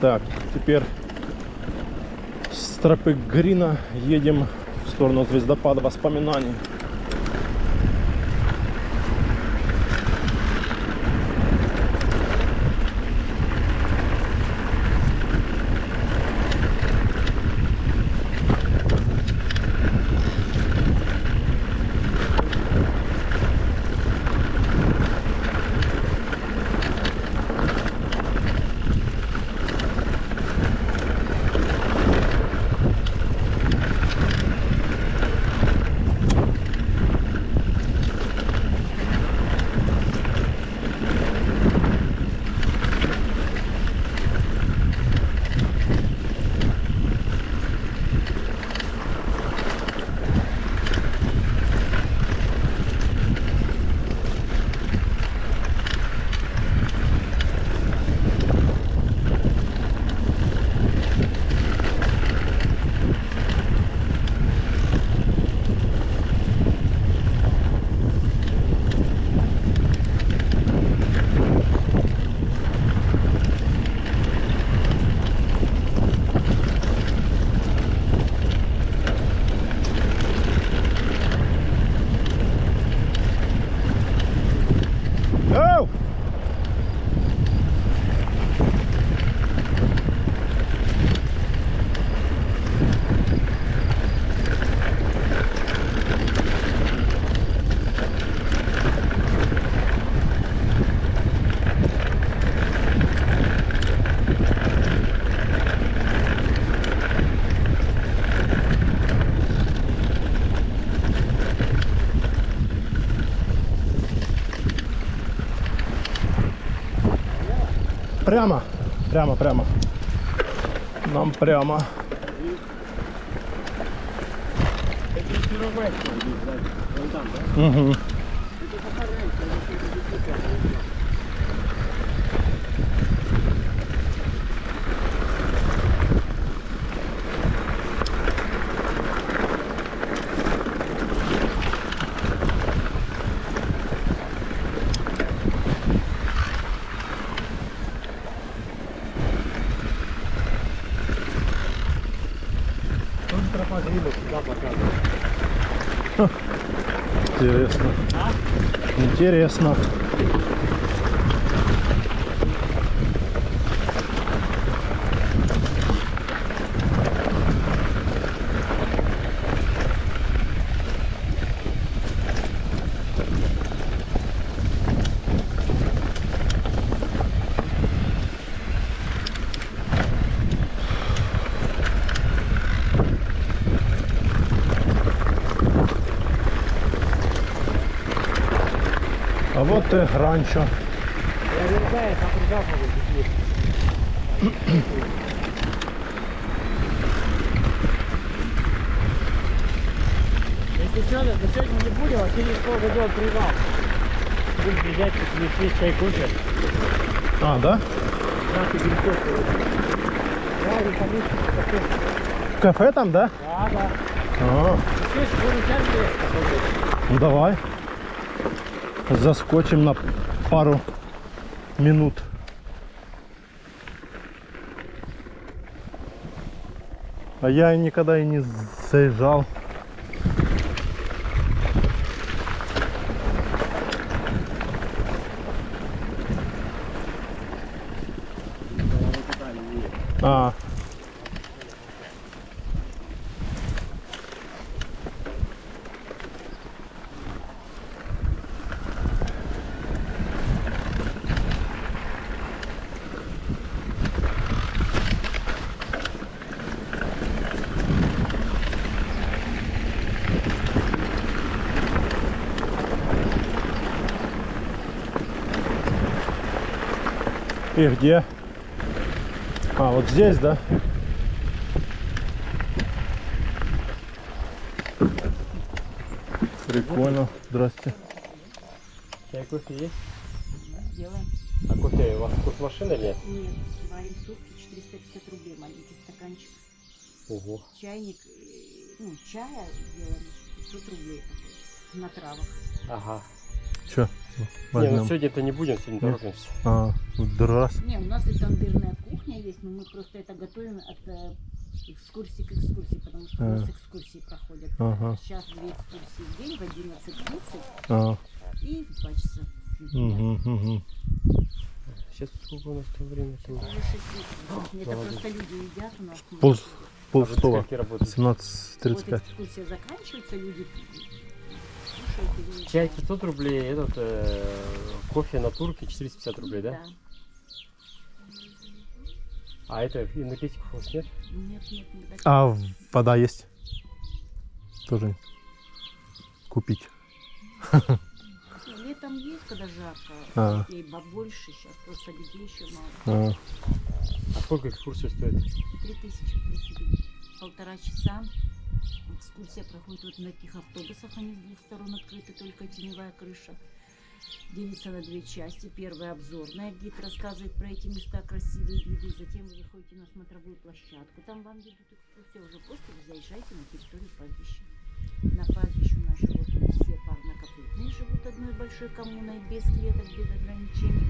Так, теперь с тропы Грина едем в сторону звездопада воспоминаний. Оу! Прямо, прямо, прямо. Нам прямо. Угу. Интересно. Интересно. А вот и ранчо. Если что, до сегодня не будем, а через полгода привал. Будем приезжать, есть чай, кофе. А, да? Да, ты грибов. Да, и кафе. Кафе там, да? Да, да. А, Здесь будем сейчас есть. ну давай. Заскочим на пару минут. А я никогда и не заезжал. А. И где? А, вот здесь, да? Прикольно. Здрасте. Чай, кофе есть? Делаем. А кофе у вас вкус машины или нет? Нет, варим сутки 450 рублей, маленький стаканчик. Ого. Чайник, ну, чая делаем 500 рублей такой, на травах. Ага. Че? Не, Возьмем. ну сегодня это не будем, сегодня Нет. торопимся. А, в другой раз. Не, у нас и тандырная кухня есть, но мы просто это готовим от экскурсии к экскурсии, потому что у нас экскурсии проходят. Ага. Сейчас 2 экскурсии в день в 11:30 А, и в 2 часа. угу. Сейчас сколько у нас там время? Там... Уже 6 вечера. Это Молодец. просто люди едят у нас. Пол А вы до шестого. скольки работаете? 17:35. Вот экскурсия заканчивается, люди кушают и уезжают. Чай 500 рублей, этот кофе на турке 450 рублей, да? Да. А это энергетиков у вас нет? Нет, нет, мы так- А вода есть? Тоже купить. Летом есть, когда жарко, А. людей побольше, сейчас просто людей еще мало. А, А сколько экскурсия стоит? 3000 полтора часа. Экскурсия проходит вот на таких автобусах, они с двух сторон открыты, только теневая крыша. Делится на 2 части. Первая обзорная, гид рассказывает про эти места, красивые виды. Затем вы выходите на смотровую площадку. Там вам ведут экскурсию. Уже после вы заезжаете на территорию пастбища. На пастбище у нас животные все парнокопытные, живут одной большой коммуной, без клеток, без ограничений.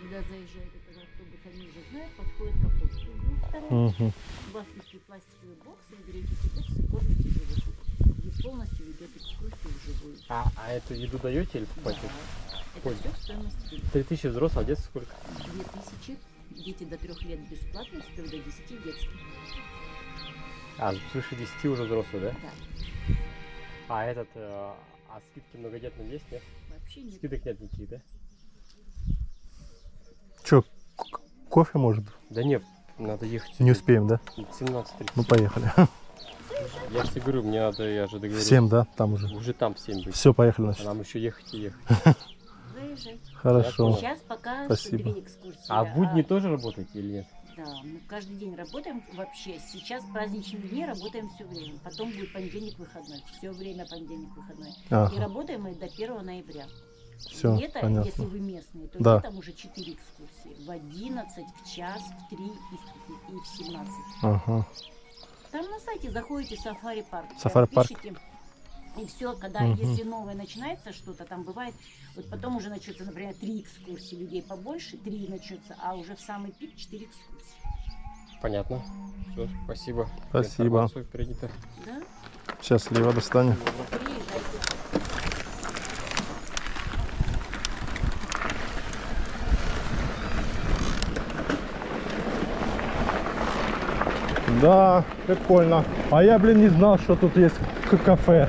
Когда заезжает этот автобус, они уже знают, подходят к автобусу с двух сторон. угу. У вас есть пластиковые боксы, вы берете эти боксы и кормите животных. И полностью ведет экскурсию вживую. А эту еду даете или покупаете? Это Ой. все в стоимости 3000 взрослых, а детский сколько? 2000. Дети до 3 лет бесплатно, с 3 до 10 детские. А, свыше 10 уже взрослый, да? Да. А этот, а скидки многодетным есть, нет? Вообще нет. Скидок нет никаких, да? Че, кофе может? Да нет, надо ехать. Не успеем, да? 17:30. Ну поехали. Я же тебе говорю, мне надо, я же договорился. 7, да? Там уже. Уже там 7 быть. Все, поехали, А значит. нам еще ехать и ехать. Заезжай. Хорошо. Сейчас пока Спасибо. 2 экскурсии. А в будни тоже работаете или нет? Да, мы каждый день работаем вообще. Сейчас праздничные дни работаем все время. Потом будет понедельник выходной. Все время понедельник выходной. И Ага, работаем мы до 1 ноября. все, Лето, если понятно. вы местные, то Да. летом уже 4 экскурсии. В 11, в час, в 3 и в 17. Ага. Там на сайте заходите Сафари Парк. Сафари Парк. Пишите, и все, когда, Мгм. если новое начинается что-то, там бывает, вот потом уже начнется, например, 3 экскурсии, людей побольше, 3 начнется, а уже в самый пик 4 экскурсии. Понятно. Все, спасибо. Спасибо. Информацию принято. Да? Счастливо, до свидания. Приезжайте. Да, прикольно. А я, блин, не знал, что тут есть кафе.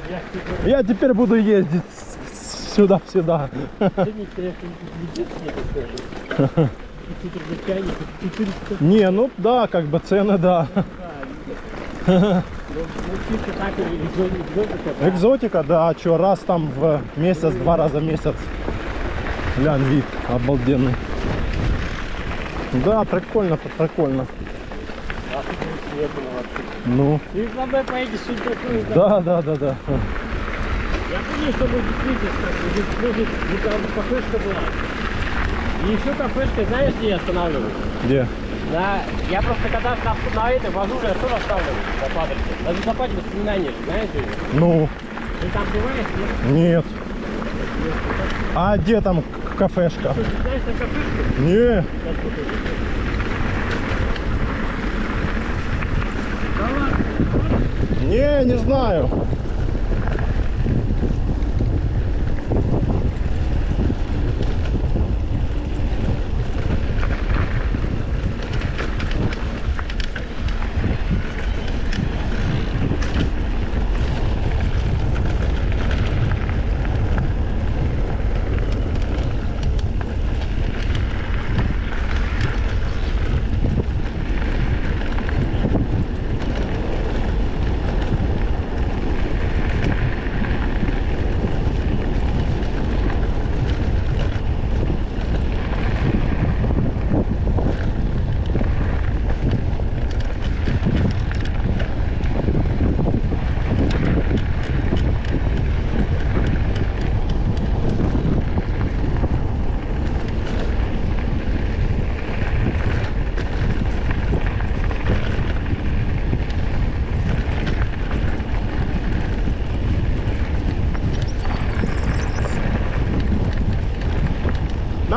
Я теперь буду ездить сюда-сюда. Не, ну да, как бы цены, да. Экзотика, да, а чё, раз там в месяц, 2 раза в месяц. Глянь, вид обалденный. Да, прикольно, прикольно. Ну, Ты с мной поедешь и такую. да. Я помню, что мы действительно, там кафешка была. И еще кафешка, знаешь, где я останавливаюсь? где? Да, я просто когда на этой вожу, я тоже останавливаюсь на Падресе. На водопаде воспоминания, знаете? Ну, Ты там бываешь, нет? нет. А где там кафешка? Ты знаешь, на кафешку? Не, Да ладно. не знаю.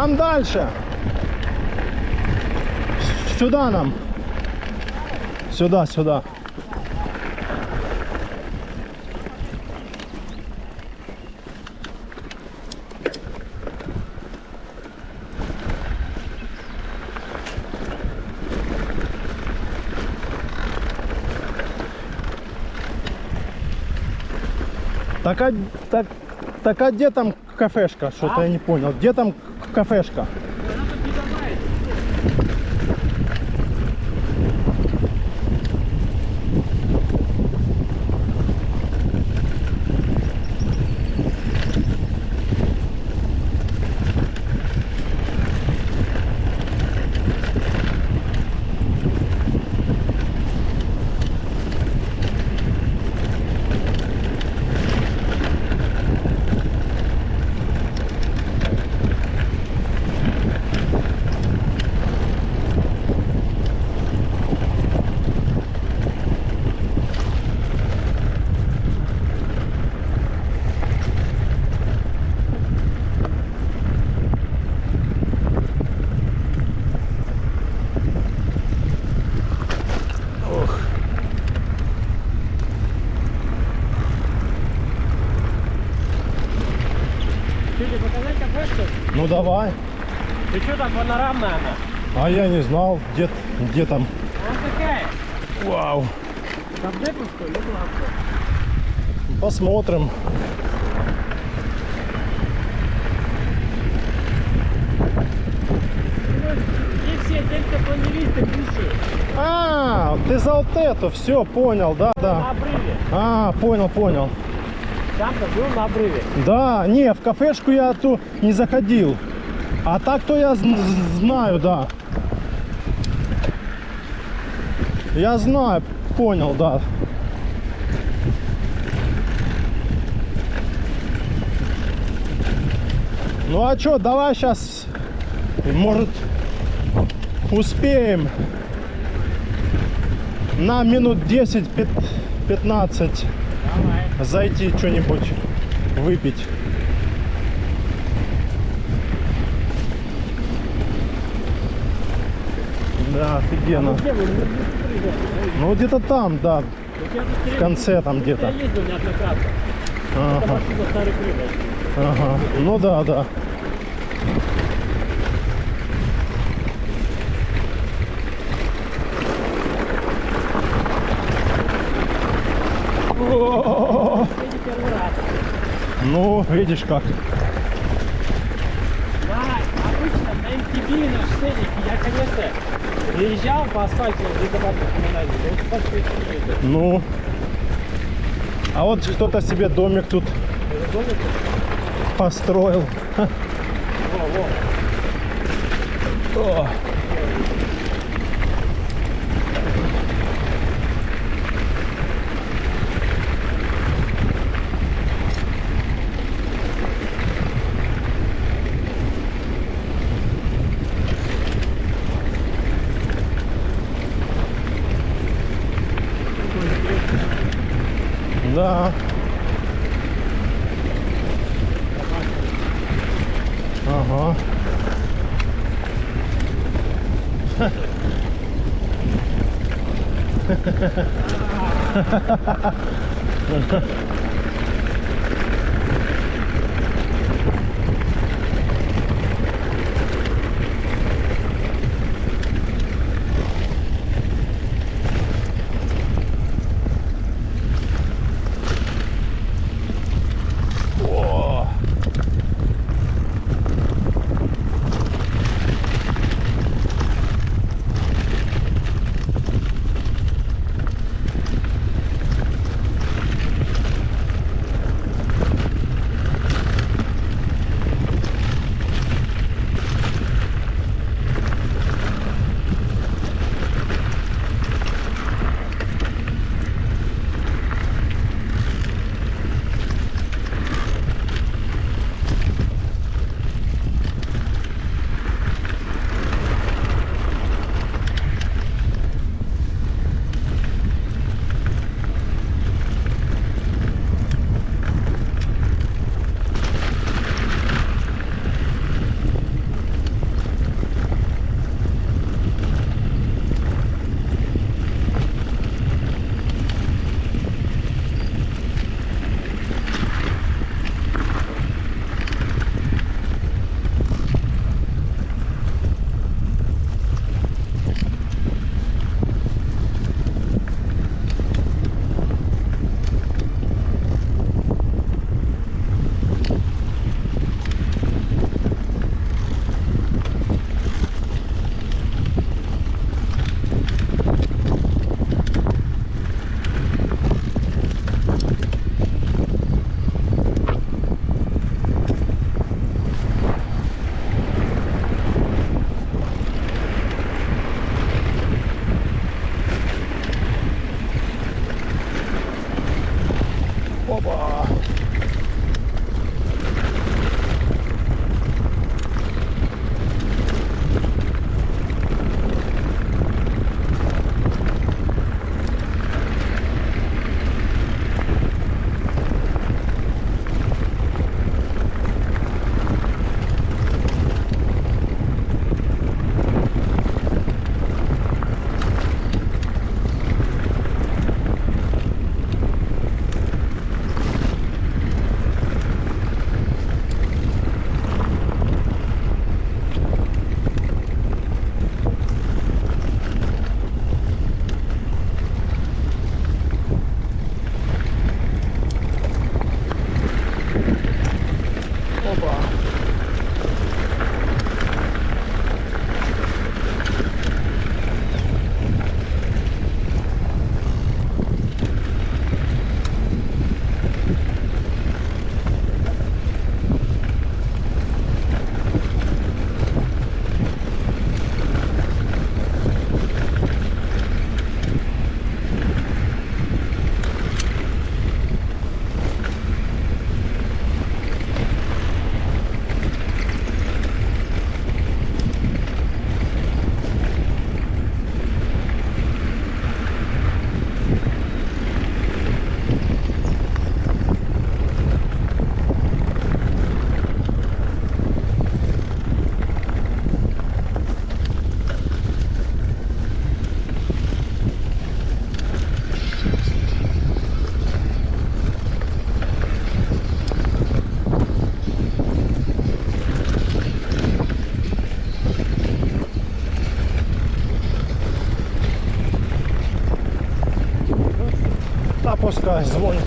Там дальше. Сюда нам. Сюда, сюда. Так а где там кафешка? Что-то я не понял. Где там кафешка? Она тут не добавит. Тебе показать кафешку? Ну давай. Ты что так панорамная она? А я не знал, где там. Она такая. Вау. Кафешку что ли? Ладно. Посмотрим. И все дельтапланеристы бывшие. А, ты за вот эту, все, понял, да, На да. обрыве. А, понял. Там-то был на обрыве. Да, не, в кафешку я ту не заходил. А так-то я знаю, да. Я знаю, понял, да. Ну а чё, давай сейчас, может, успеем на минут 10-15 Давай. зайти что-нибудь выпить. Да, офигенно. Где вы? Ребята, Ну где-то там, да, в конце там Я где-то. ездил неоднократно. Это Ага, машина старый Крым. ага. Ну да, да. О, Я не первый раз. ну, видишь как. Обычно на MTB, на шоссейнике я, конечно, приезжал по асфальту где-то по воспоминаниям, но вот так что это не видно. Ну, а вот кто-то себе домик тут Это домик? построил. Во. О. Да. Ага. О. пускай звонит.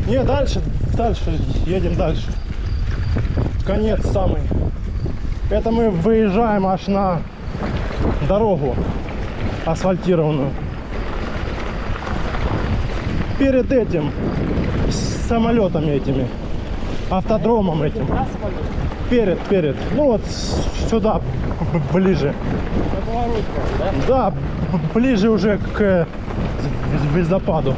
Не, дальше, едем дальше. Конец самый. Это мы выезжаем аж на дорогу асфальтированную. Перед этим, с самолетами этими, автодромом этим. Перед. Ну вот сюда, ближе. Да, ближе уже к звездопаду.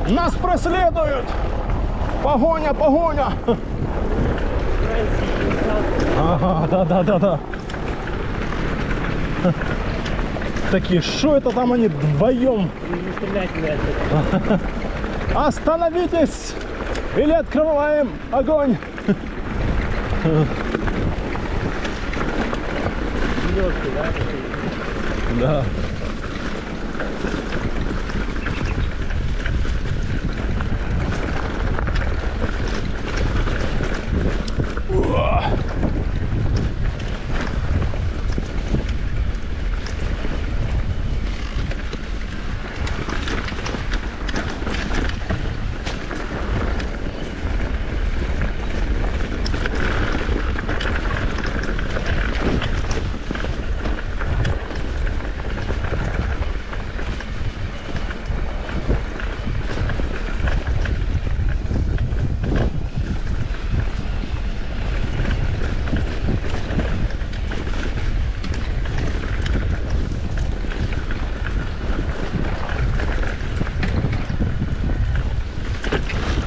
Нас преследуют! Погоня! Ага, да. Такие, что это там они вдвоем? Не стрелять не надо. Остановитесь! Или открываем огонь! Лёгкий, да? Да.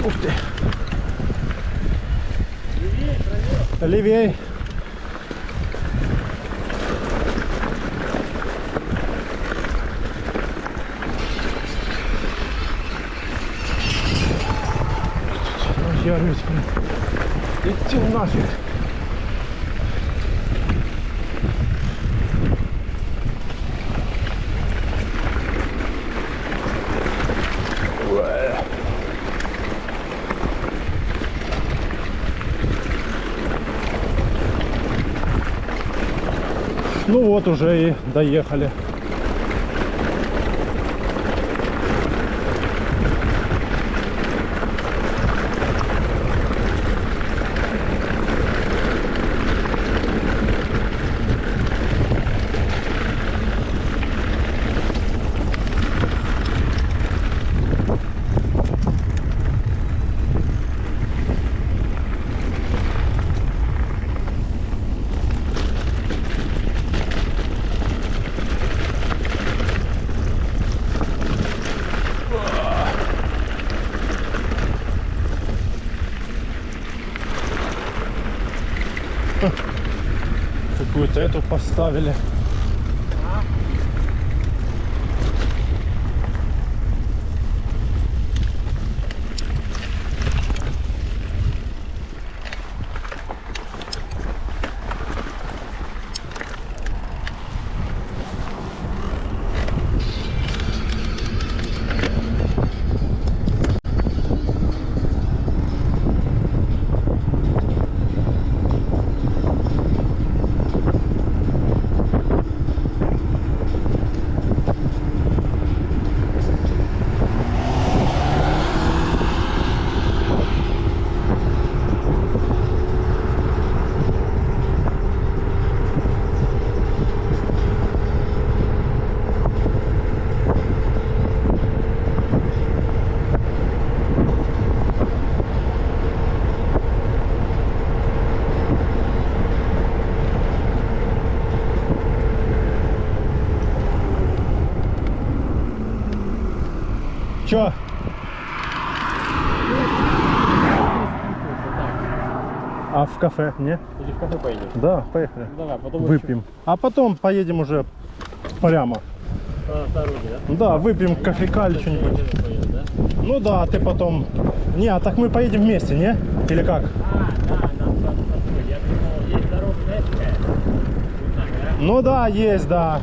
Ух ты. Левей. Ярвись, блин. Идти нафиг. Ну вот уже и доехали. Вот эту поставили. Чё? А в кафе, не? Или в кафе поедем? Да, поехали. Ну, давай, потом Выпьем. А потом поедем уже прямо. по дороге, да? Да, выпьем кофейка или что-нибудь. Поедем, да? Ну да, а ты потом... Не, а так мы поедем вместе, не? Или как? Да, нам сразу подходит. Я думал, есть дорога, знаешь, какая? Вот так, да? Ну да, есть, да.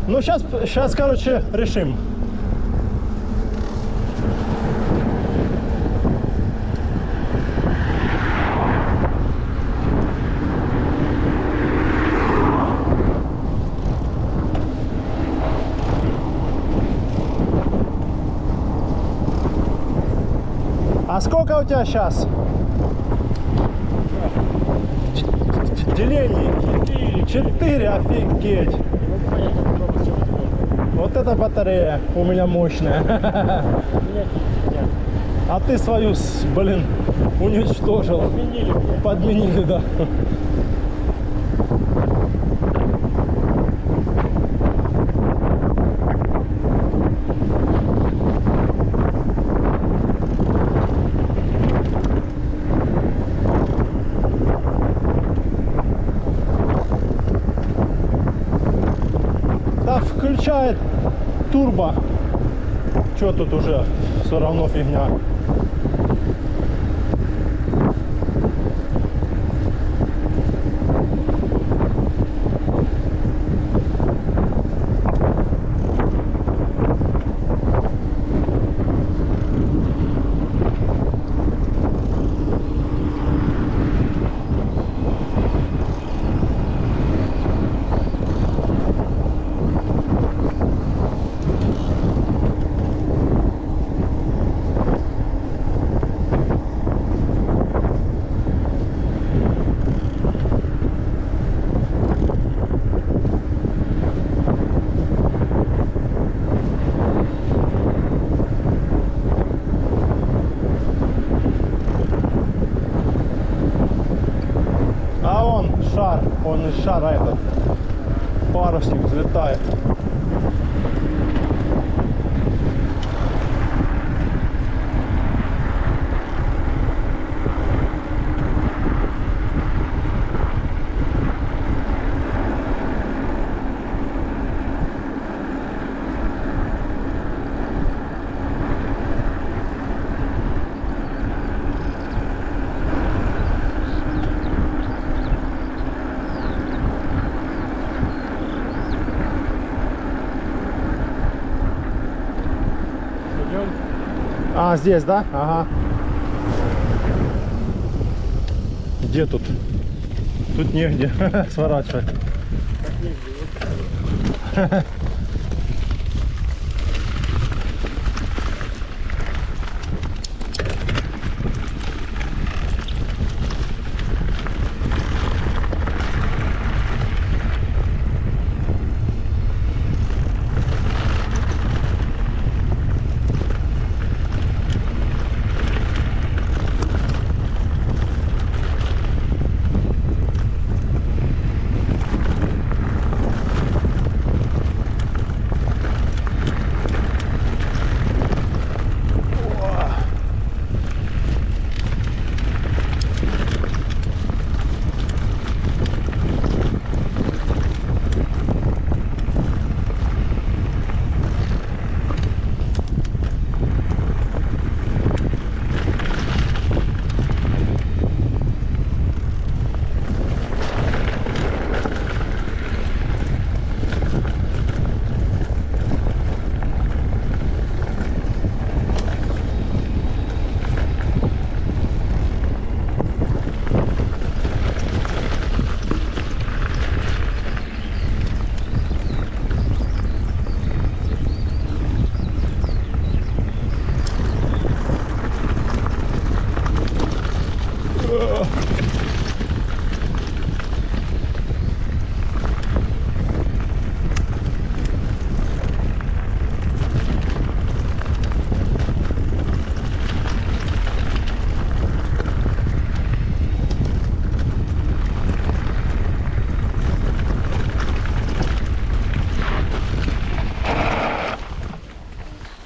Ну сейчас, короче, решим. А сколько у тебя сейчас? Делений? 4, офигеть. Вот эта батарея у меня мощная. А ты свою, блин, уничтожил. Подменили, да. Да, включает турбо. Что тут уже? Все равно фигня. А он из шара этот парусник взлетает. А, здесь, да? Ага. Где тут? Тут негде сворачивать.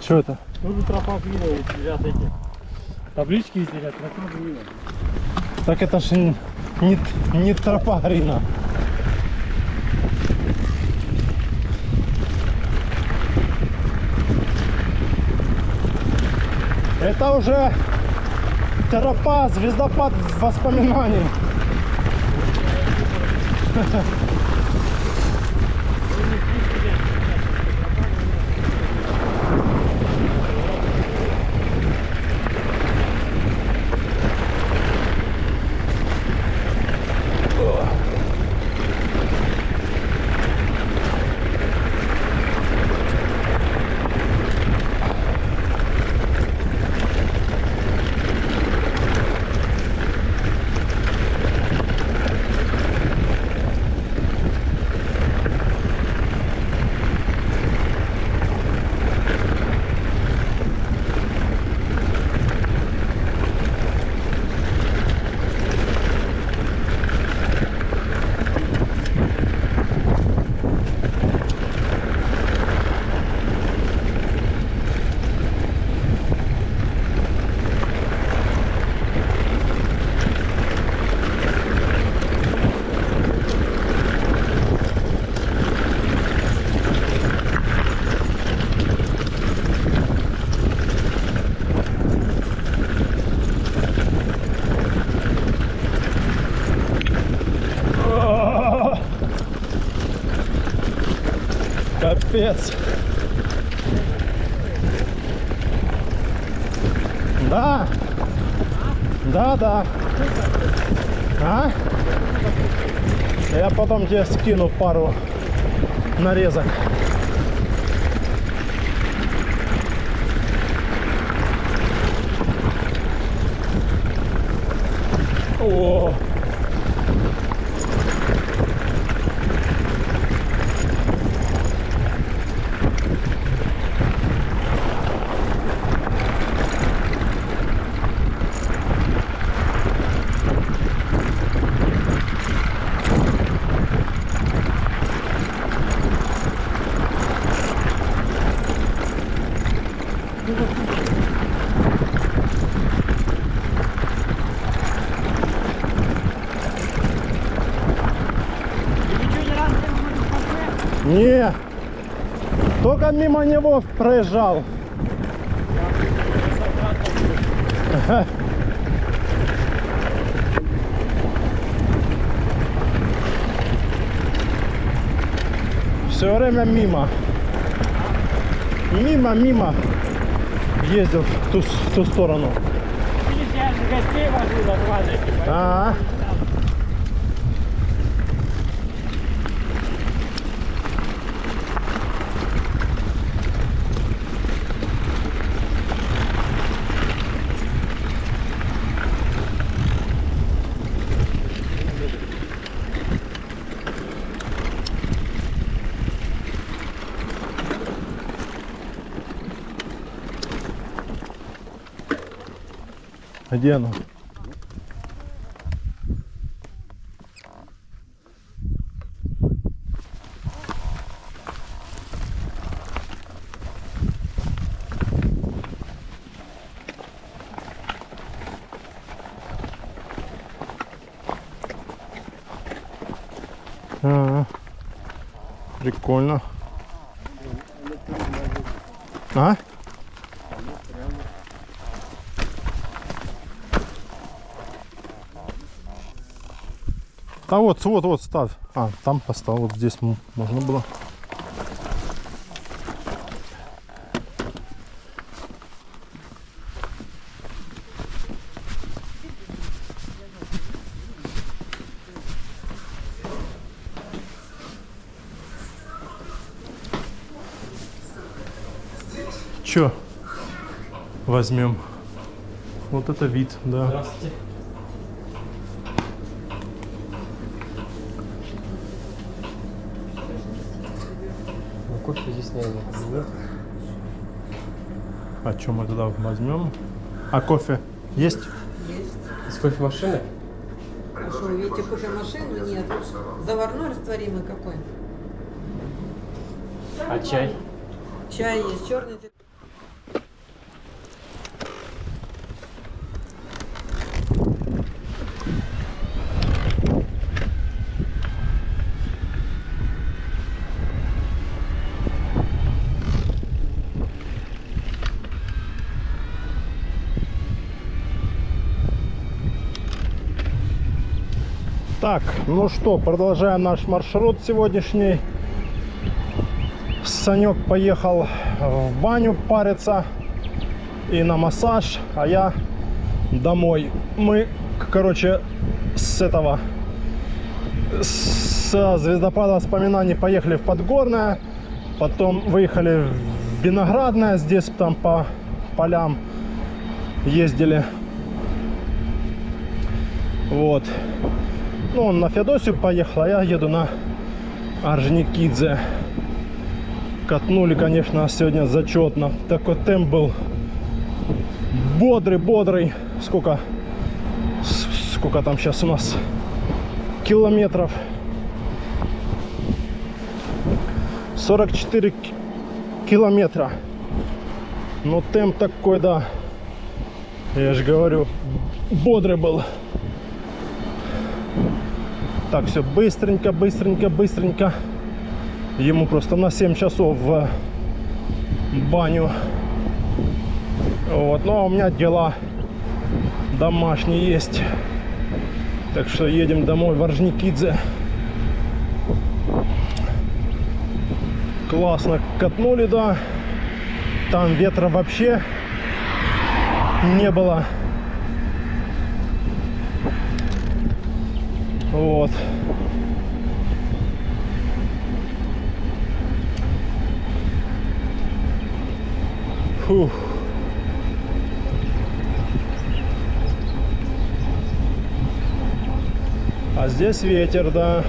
Что это? Тут тропа глина, лежат эти. Таблички висят, тропа глина. Так это ж не тропа глина. Это уже тропа, звездопад воспоминаний. Капец. Да. Да. А? Я потом тебе скину пару нарезок. О! Не, только мимо него проезжал. Все время мимо. Мимо ездил в ту сторону. Видишь, я же гостей вожу на 20. А. Где оно? Прикольно. А? А вот став. А, там поставил, вот здесь можно было. Чё возьмем? Вот это вид, да. Здравствуйте. Кофе здесь, наверное, нет. А что мы туда возьмем? А кофе есть? Есть. Из кофемашины? А что, вы видите, кофемашину нет? Заварной растворимый какой? А чай? Чай есть, черный. Так, ну что, продолжаем наш маршрут сегодняшний. Санек поехал в баню париться и на массаж, а я домой. Мы, короче, с звездопада воспоминаний поехали в Подгорное, потом выехали в Виноградное, здесь там по полям ездили. Вот. Ну, он на Феодосию поехал, а я еду на Орджоникидзе. Катнули, конечно, сегодня зачетно. Такой темп был бодрый. Сколько там сейчас у нас километров? 44 километра. Но темп такой, да. Я же говорю, бодрый был. Так, все быстренько. Ему просто на 7 часов в баню. Вот, ну а у меня дела домашние есть. Так что едем домой в Орджоникидзе. Классно катнули, да. Там ветра вообще не было. Вот. Фух. А здесь ветер, да.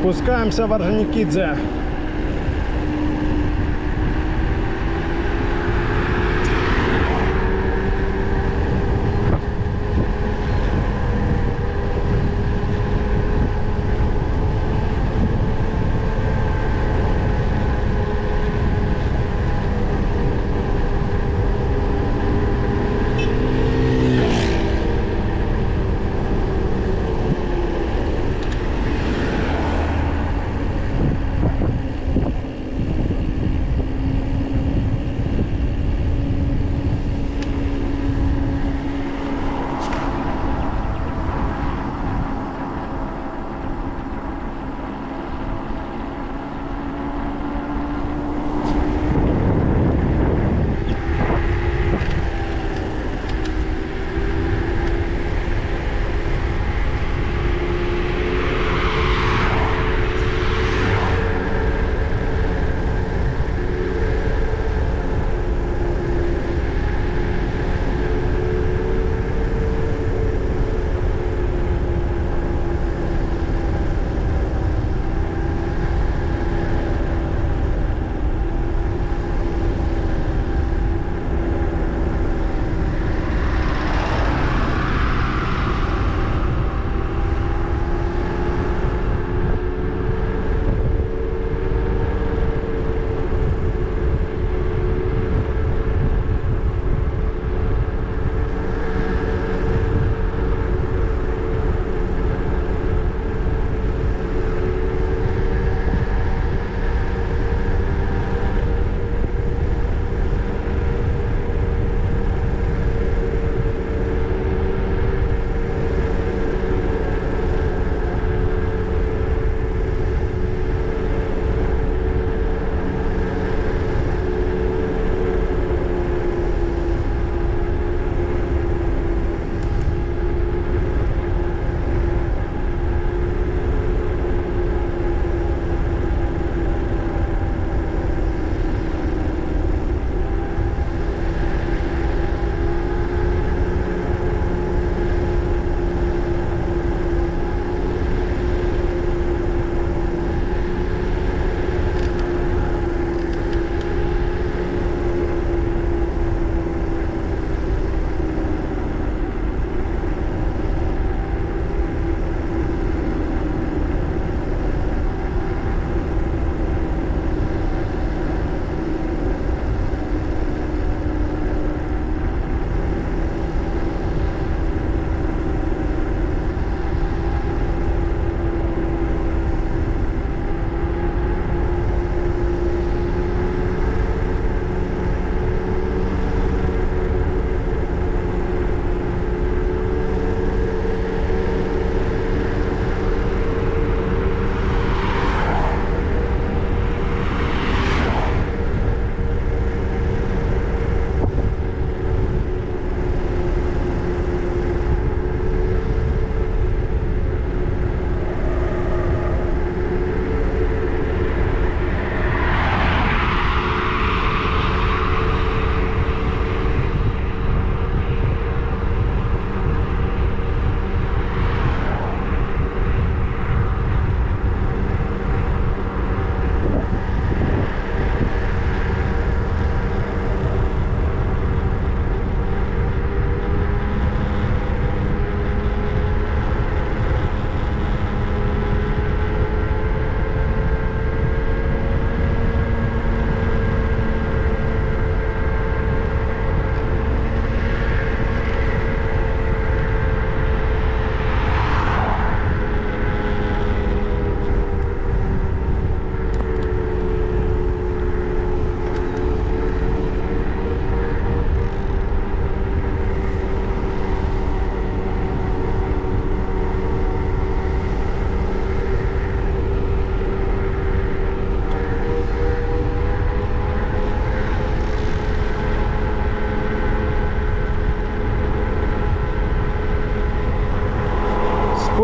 Спускаемся в Орджоникидзе.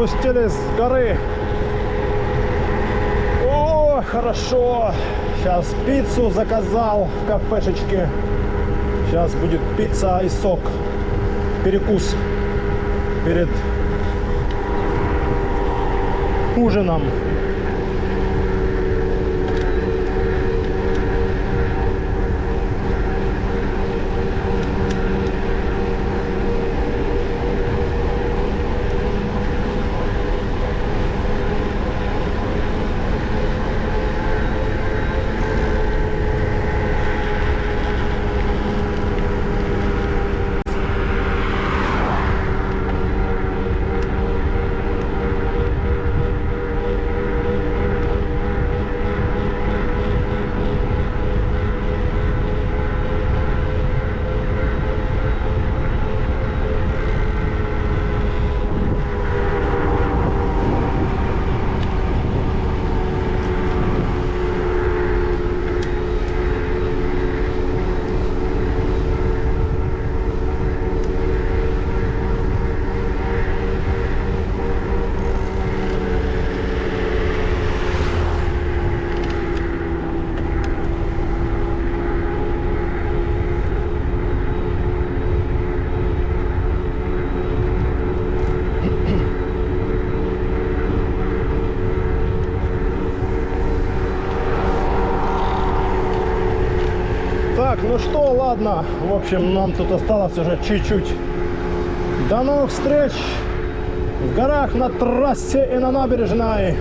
спустились с горы. О, хорошо. Сейчас пиццу заказал в кафешечке. Сейчас будет пицца и сок. Перекус перед ужином. Так, ну что, ладно. В общем, нам тут осталось уже чуть-чуть. До новых встреч в горах, на трассе и на набережной.